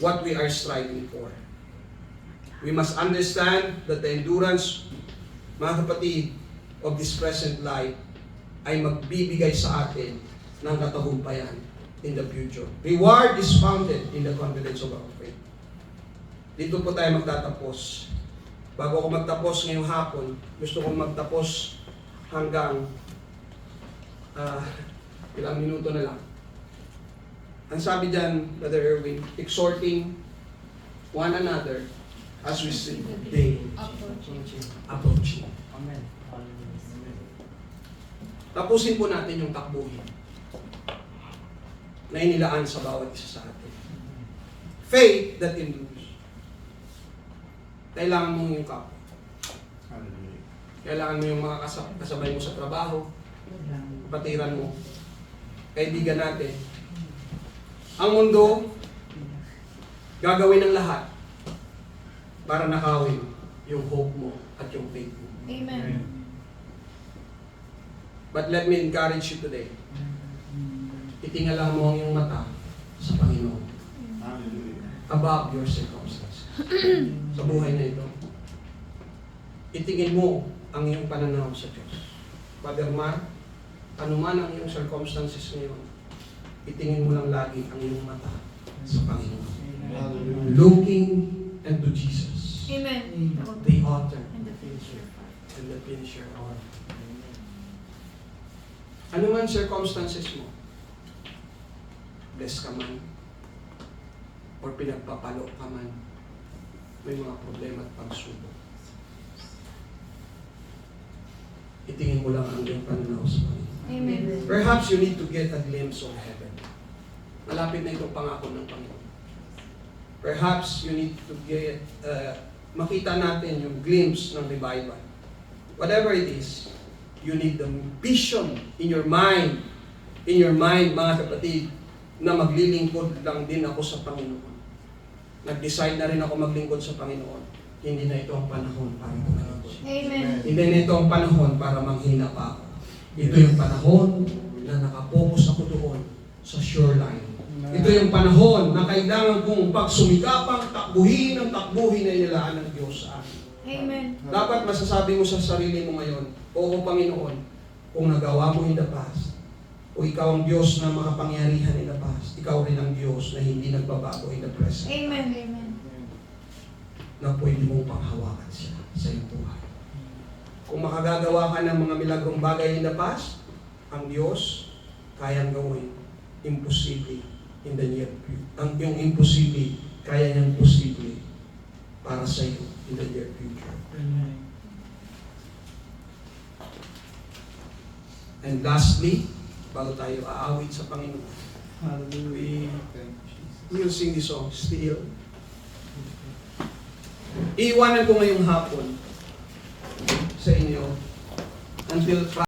what we are striving for. We must understand that the endurance, mga kapatid, of this present life ay magbibigay sa atin ng katagumpayan in the future. Reward is founded in the confidence of our faith. Dito po tayo magtatapos. Bago ako magtapos ngayong hapon, gusto kong magtapos hanggang ilang minuto na lang. Ang sabi dyan, Brother Erwin, exhorting one another as we see the day approaching. Amen. Tapusin po natin yung takbuhin na inilaan sa bawat isa sa atin. Faith that endures. Kailangan mo yung kapwa. Kailangan mo yung mga kasabay mo sa trabaho, kapatiran mo, kaibigan natin. Ang mundo, gagawin ng lahat para nakawin yung hope mo at yung faith mo. Amen. But let me encourage you today. Itingala mo ang iyong mata sa Panginoon. Above your circumstances. Sa buhay na ito. Itingin mo ang iyong pananaw sa Diyos. Father Mar, ano man ang iyong circumstances ngayon, itingin mo lang lagi ang iyong mata sa Panginoon. Looking unto Jesus. Amen. The author And the finisher. and the finisher of our faith. Ano man circumstances mo, bless ka man, or pinagpapalo ka man, may mga problema at pagsubok. Itingin mo lang ang iyong pananaw sa Panginoon. Amen. Perhaps you need to get a glimpse of heaven. Malapit na itong pangako ng Panginoon. Perhaps you need to get, makita natin yung glimpse ng revival. Whatever it is, you need the vision in your mind. In your mind, mga kapatid, na maglilingkod lang din ako sa Panginoon. Nag-decide na rin ako maglingkod sa Panginoon. Hindi na ito ang panahon para maglingkod. Amen. Hindi na ito ang panahon para manghina pa ako. Ito yung panahon na nakapokus ako doon sa shoreline. Ito yung panahon na kailangan kong pagsumikapang takbuhin ang takbuhin na inilaan ng Diyos sa akin. Amen. Dapat masasabi mo sa sarili mo ngayon, oo Panginoon, kung nagawa mo in the past, o ikaw ang Diyos na makapangyarihan in the past, ikaw rin ang Diyos na hindi nagbabago in the present. Amen. Amen. Na pwede mong panghawakan siya sa iyong buhay. Kung makagagawa ka ng mga milagrong bagay in the past, ang Diyos kayang gawin imposible in the near future. Ang yung imposible, kaya niyang posible para sa iyo in the near future. And lastly, bago tayo aawit sa Panginoon, we'll sing this song, Still. Iiwanan ko ngayong hapon sa inyo until